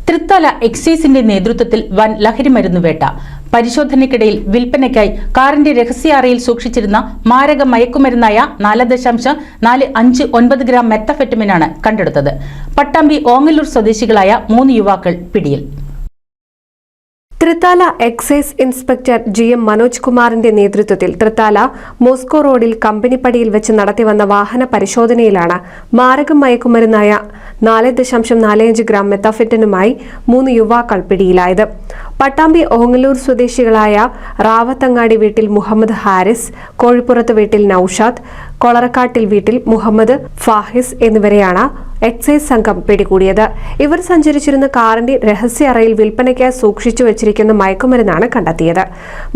തൃത്താല എക്സൈസിന്റെ നേതൃത്വത്തിൽ വൻ ലഹരിമരുന്ന് വേട്ട. പരിശോധനയ്ക്കിടയിൽ വിൽപ്പനയ്ക്കായി കാറിന്റെ രഹസ്യ അറയിൽ സൂക്ഷിച്ചിരുന്ന മാരക മയക്കുമരുന്നായ 4.459 ഗ്രാം മെത്തഫെറ്റമിനാണ് കണ്ടെടുത്തത്. പട്ടാമ്പി ഓങ്ങല്ലൂർ സ്വദേശികളായ 3 യുവാക്കൾ പിടിയിൽ. Thrithala excise inspector GM Manoj കുമാറിന്റെ നേതൃത്വത്തിൽ തൃത്താല മോസ്കോ റോഡിൽ കമ്പനിപ്പടിയിൽ വെച്ച് നടത്തിവന്ന വാഹന പരിശോധനയിലാണ് മാരക മയക്കുമരുന്നായ 4.45 ഗ്രാം മെത്തഫെറ്റനുമായി 3 യുവാക്കൾ പിടിയിലായത്. പട്ടാമ്പി ഓങ്ങല്ലൂർ സ്വദേശികളായ റാവത്തങ്ങാടി വീട്ടിൽ മുഹമ്മദ് ഹാരിസ്, കോഴിപ്പുറത്ത് വീട്ടിൽ നൌഷാദ്, കൊളറക്കാട്ടിൽ വീട്ടിൽ മുഹമ്മദ് ഫാഹിസ് എന്നിവരെയാണ് എക്സൈസ് സംഘം പിടികൂടിയത്. ഇവർ സഞ്ചരിച്ചിരുന്ന കാറിന്റെ രഹസ്യ അറയിൽ വിൽപ്പനയ്ക്കായി സൂക്ഷിച്ചു വെച്ചിരിക്കുന്ന മയക്കുമരുന്നാണ് കണ്ടെത്തിയത്.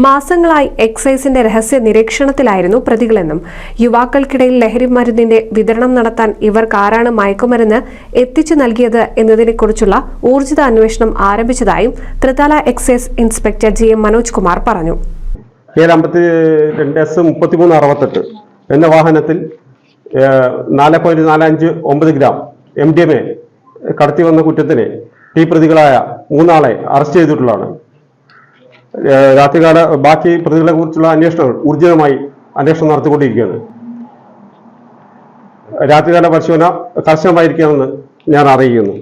മാസങ്ങളായി എക്സൈസിന്റെ രഹസ്യ നിരീക്ഷണത്തിലായിരുന്നു പ്രതികളെന്നും യുവാക്കൾക്കിടയിൽ ലഹരി മരുന്നിന്റെ വിതരണം നടത്താൻ ഇവർക്കാരാണ് മയക്കുമരുന്ന് എത്തിച്ചു നൽകിയത് എന്നതിനെക്കുറിച്ചുള്ള ഊർജിത അന്വേഷണം ആരംഭിച്ചതായും Thrithala excise inspector GM Manoj Kumar പറഞ്ഞു. 52S3368 എന്ന വാഹനത്തിൽ 4.459 ഗ്രാം MDMA കടത്തി വന്ന കുറ്റത്തിന് ഈ പ്രതികളായ 3 ആളെ അറസ്റ്റ് ചെയ്തിട്ടുള്ളതാണ്. രാത്രികാല ബാക്കി പ്രതികളെ കുറിച്ചുള്ള അന്വേഷണങ്ങൾ ഊർജിതമായി അന്വേഷണം നടത്തിക്കൊണ്ടിരിക്കുകയാണ്. രാത്രികാല പരിശോധന കർശനമായിരിക്കുമെന്ന് ഞാൻ അറിയിക്കുന്നു.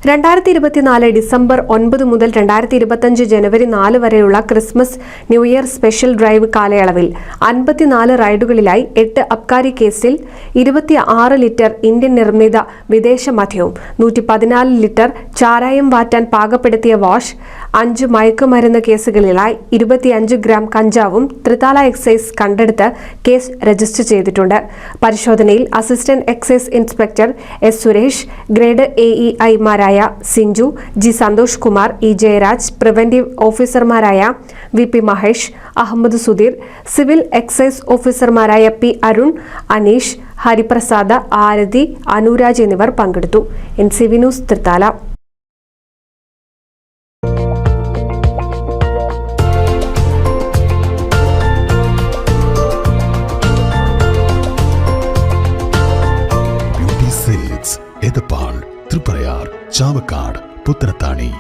2024 ഡിസംബർ 9 മുതൽ 2025 ജനുവരി 4 വരെയുള്ള Christmas new year special drive കാലയളവിൽ 54 റൈഡുകളിലായി 8 അബ്കാരി കേസിൽ 26 ലിറ്റർ ഇന്ത്യൻ നിർമ്മിത വിദേശ മദ്യവും 114 ലിറ്റർ ചാരായം വാറ്റാൻ പാകപ്പെടുത്തിയ വാഷ്, 5 മയക്കുമരുന്ന് കേസുകളിലായി 25 ഗ്രാം കഞ്ചാവും തൃത്താല എക്സൈസ് കണ്ടെടുത്ത് കേസ് രജിസ്റ്റർ ചെയ്തിട്ടുണ്ട്. പരിശോധനയിൽ assistant excise inspector S Suresh, grade AEI Sinchu, G Santhosh Kumar, E Jayaraj, preventive ഓഫീസർമാരായ VP Mahesh, Ahammed Sudheer, civil excise ഓഫീസർമാരായ P അരുൺ, അനീഷ്, ഹരിപ്രസാദ്, ആരതി, അനുരാജ് എന്നിവർ പങ്കെടുത്തു. NCV news Thrithala. എടപ്പാൾ, തൃപ്രയാർ, ചാവക്കാട്, പുത്തനത്താണി.